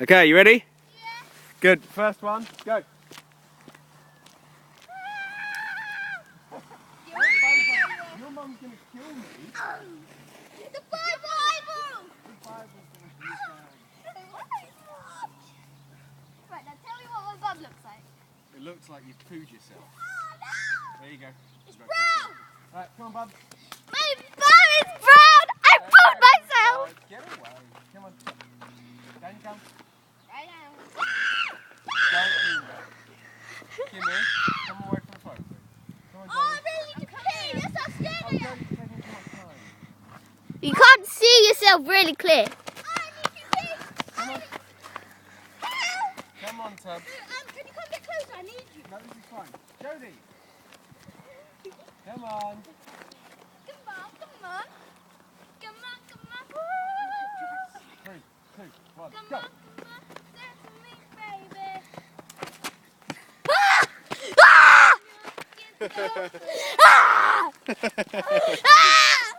Okay, you ready? Yeah. Good. First one, go. Your mum's going to kill me. The Bible! The Bible's going to be bad. Right, now tell me what my bum looks like. It looks like you've pooed yourself. Oh no! There you go. It's You've got brown! Alright, come on, bub. My bum is brown! I pooed myself! Get away. Come on. Down you come. I am. Don't do that. Give me. Come away from the phone, please. Come on, Oh, I really need to pee! That's how scared I am! Jodie, you're taking too much time. You can't see yourself really clear. I need to pee! Come on. Come on, Tub. Can you come a bit closer? I need you. No, this is fine. Jodie. Come on. Come on, come on. Come on, come on. 3, 2, 1, Come go. on, come on. Dance with me, baby. Ah! Ah! Ah!